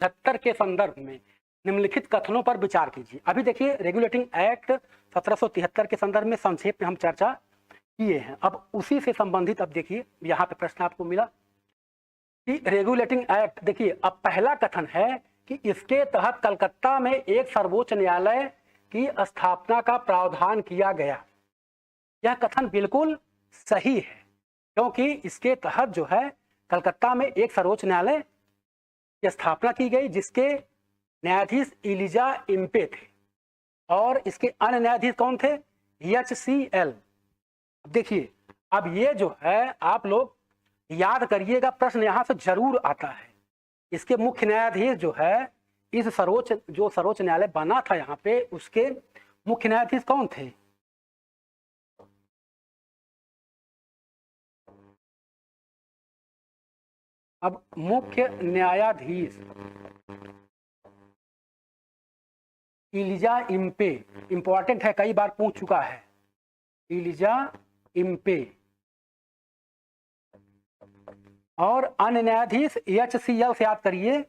1973 के संदर्भ में निम्नलिखित कथनों पर विचार कीजिए। अभी देखिए रेगुलेटिंग एक्ट 1773 के संदर्भ में संक्षेप में हम चर्चा किए हैं। अब उसी से संबंधित अब देखिए यहाँ पे प्रश्न आपको मिला कि रेगुलेटिंग एक्ट, देखिए अब पहला कथन है कि इसके तहत कलकत्ता में एक सर्वोच्च न्यायालय की स्थापना का प्रावधान किया गया। यह कथन बिल्कुल सही है, क्योंकि इसके तहत जो है कलकत्ता में एक सर्वोच्च न्यायालय की स्थापना की गई, जिसके न्यायाधीश इलिजा इम्पे थे और इसके अन्य न्यायाधीश कौन थे? HCL। देखिए अब ये जो है आप लोग याद करिएगा, प्रश्न यहां से जरूर आता है। इसके मुख्य न्यायाधीश जो है, इस सर्वोच्च न्यायालय बना था यहाँ पे, उसके मुख्य न्यायाधीश कौन थे? अब मुख्य न्यायाधीश इलिजा इम्पे, इंपॉर्टेंट है, कई बार पूछ चुका है। इलिजा इम्पे और अन्य न्यायाधीश HCL से याद करिए,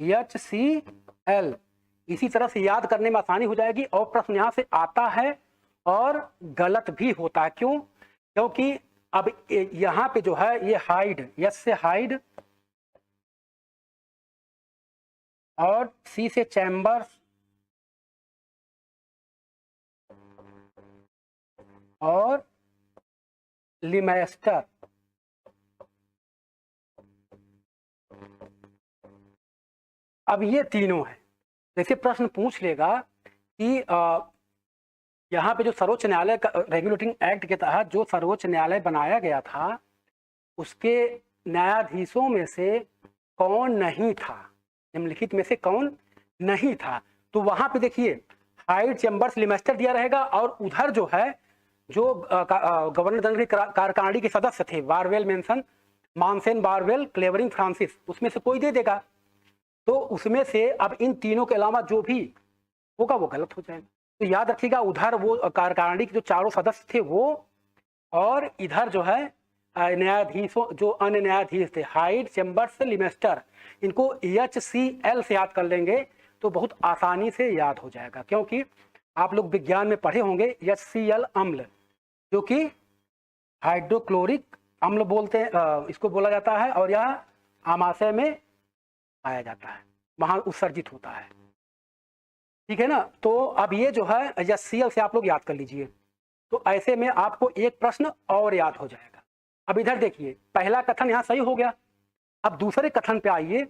HCL। इसी तरह से याद करने में आसानी हो जाएगी। और प्रश्न यहां से आता है और गलत भी होता है। क्यों? क्योंकि अब यहां पे जो है ये हाइड, यस से हाइड और सी से चैम्बर्स और लिमेस्टर, अब ये तीनों है। जैसे प्रश्न पूछ लेगा कि यहाँ पे जो सर्वोच्च न्यायालय का रेगुलेटिंग एक्ट के तहत जो सर्वोच्च न्यायालय बनाया गया था, उसके न्यायाधीशों में से कौन नहीं था, निम्नलिखित में से कौन नहीं था? तो वहां पे देखिए हाइड, चैम्बर्स, लिमेस्टर दिया रहेगा और उधर जो है जो गवर्नर जनरल की कार्यकारिणी के सदस्य थे, बारवेल मेंशन, मानसेन बारवेल, क्लेवरिंग फ्रांसिस, उसमें से कोई दे देगा। तो उसमें से अब इन तीनों के अलावा जो भी होगा वो गलत हो जाएगा। तो याद रखिएगा, उधर वो कार्यकारिणी के जो चारों सदस्य थे वो, और इधर जो है न्यायाधीशों, जो अन्य न्यायाधीश थे हाइड, चैम्बर्स, लिमेस्टर, इनको HCL से याद कर लेंगे तो बहुत आसानी से याद हो जाएगा। क्योंकि आप लोग विज्ञान में पढ़े होंगे HCL अम्ल, जो कि हाइड्रोक्लोरिक अम्ल बोलते हैं, इसको बोला जाता है, और यह आमाशय में पाया जाता है, वहां उत्सर्जित होता है। ठीक है ना? तो अब ये जो है HCL से आप लोग याद कर लीजिए। तो ऐसे में आपको एक प्रश्न और याद हो जाएगा। अब इधर देखिए, पहला कथन यहाँ सही हो गया। अब दूसरे कथन पे आइए।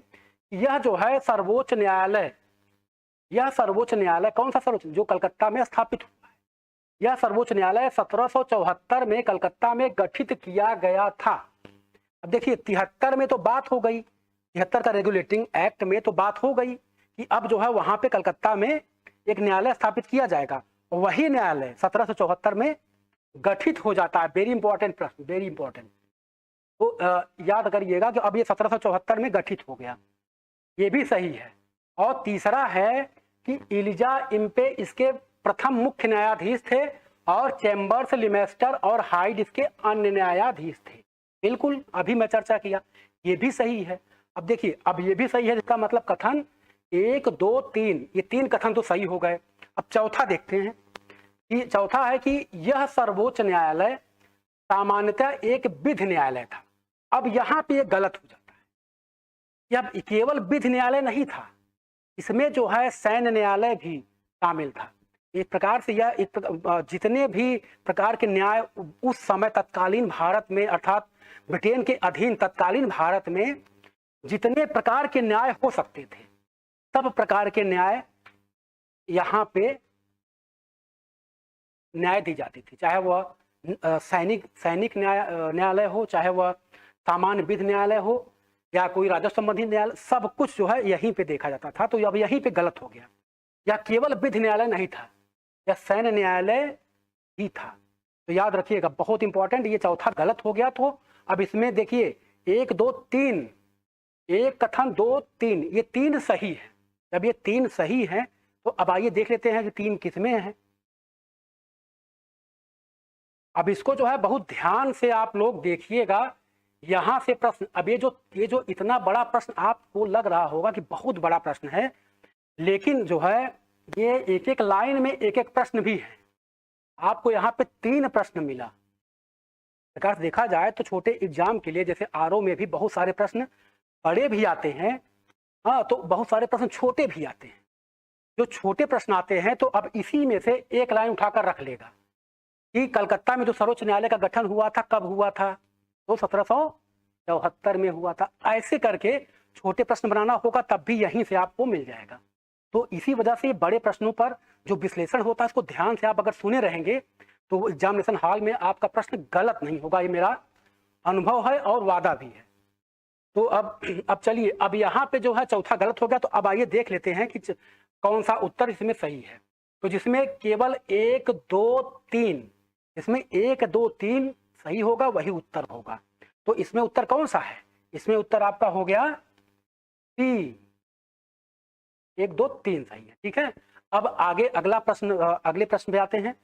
यह जो है सर्वोच्च न्यायालय, यह सर्वोच्च न्यायालय कौन सा सर्वोच्च? जो कलकत्ता में स्थापित हुआ है। यह सर्वोच्च न्यायालय 1774 में कलकत्ता में गठित किया गया था। अब देखिए 73 में तो बात हो गई, 73 का रेगुलेटिंग एक्ट में तो बात हो गई कि अब जो है वहां पे कलकत्ता में एक न्यायालय स्थापित किया जाएगा। वही न्यायालय 1774 में गठित हो जाता है। वेरी इंपॉर्टेंट प्रश्न, वेरी इंपॉर्टेंट। तो याद करिएगा कि अब ये 1774 में गठित हो गया, ये भी सही है। और तीसरा है कि इलिजा इम्पे इसके प्रथम मुख्य न्यायाधीश थे और चैम्बर्स, लिमेस्टर और हाइड इसके अन्य न्यायाधीश थे। बिल्कुल अभी मैं चर्चा किया, ये भी सही है। अब देखिए, अब ये भी सही है, इसका मतलब कथन 1, 2, 3, ये 3 कथन तो सही हो गए। अब चौथा देखते हैं कि चौथा है कि यह सर्वोच्च न्यायालय सामान्यतः एक विधि न्यायालय था। अब यहां पे ये गलत हो जाता है। यह केवल विधि न्यायालय नहीं था, इसमें जो है सैन्य न्यायालय भी शामिल था। एक प्रकार से यह जितने भी प्रकार के न्याय उस समय तत्कालीन भारत में, अर्थात ब्रिटेन के अधीन तत्कालीन भारत में जितने प्रकार के न्याय हो सकते थे, सब प्रकार के न्याय यहाँ पे न्याय दी जाती थी। चाहे वह सैनिक न्यायालय हो, चाहे वह सामान्य विधि न्यायालय हो, या कोई राजस्व संबंधी न्यायालय, सब कुछ जो है यहीं पे देखा जाता था। तो अब यहीं पे गलत हो गया। यह केवल विधि न्यायालय नहीं था, यह सैन्य न्यायालय ही था। तो याद रखिएगा, बहुत इंपॉर्टेंट, ये चौथा गलत हो गया। तो अब इसमें देखिए 1, 2, 3, एक कथन 2, 3, ये 3 सही है। जब ये 3 सही है तो अब आइए देख लेते हैं कि 3 किसमें है। अब इसको जो है बहुत ध्यान से आप लोग देखिएगा, यहां से प्रश्न, अब ये जो इतना बड़ा प्रश्न आपको लग रहा होगा कि बहुत बड़ा प्रश्न है, लेकिन जो है ये एक एक लाइन में एक एक प्रश्न भी है। आपको यहाँ पे 3 प्रश्न मिला। प्रकार देखा जाए तो छोटे एग्जाम के लिए जैसे आरओ में भी बहुत सारे प्रश्न बड़े भी आते हैं, हाँ, तो बहुत सारे प्रश्न छोटे भी आते हैं। जो छोटे प्रश्न आते हैं तो अब इसी में से एक लाइन उठाकर रख लेगा कि कलकत्ता में जो सर्वोच्च न्यायालय का गठन हुआ था कब हुआ था, तो 1774 में हुआ था। ऐसे करके छोटे प्रश्न बनाना होगा, तब भी यहीं से आपको मिल जाएगा। तो इसी वजह से बड़े प्रश्नों पर जो विश्लेषण होता है उसको ध्यान से आप अगर सुने रहेंगे तो एग्जामिनेशन हॉल में आपका प्रश्न गलत नहीं होगा। ये मेरा अनुभव है और वादा भी है। तो अब चलिए, अब यहाँ पे जो है चौथा गलत हो गया, तो अब आइए देख लेते हैं कि कौन सा उत्तर इसमें सही है। तो जिसमें केवल 1 2 3, इसमें 1 2 3 सही होगा वही उत्तर होगा। तो इसमें उत्तर कौन सा है? इसमें उत्तर आपका हो गया 3, 1 2 3 सही है। ठीक है, अब आगे अगला प्रश्न, अगले प्रश्न पे आते हैं।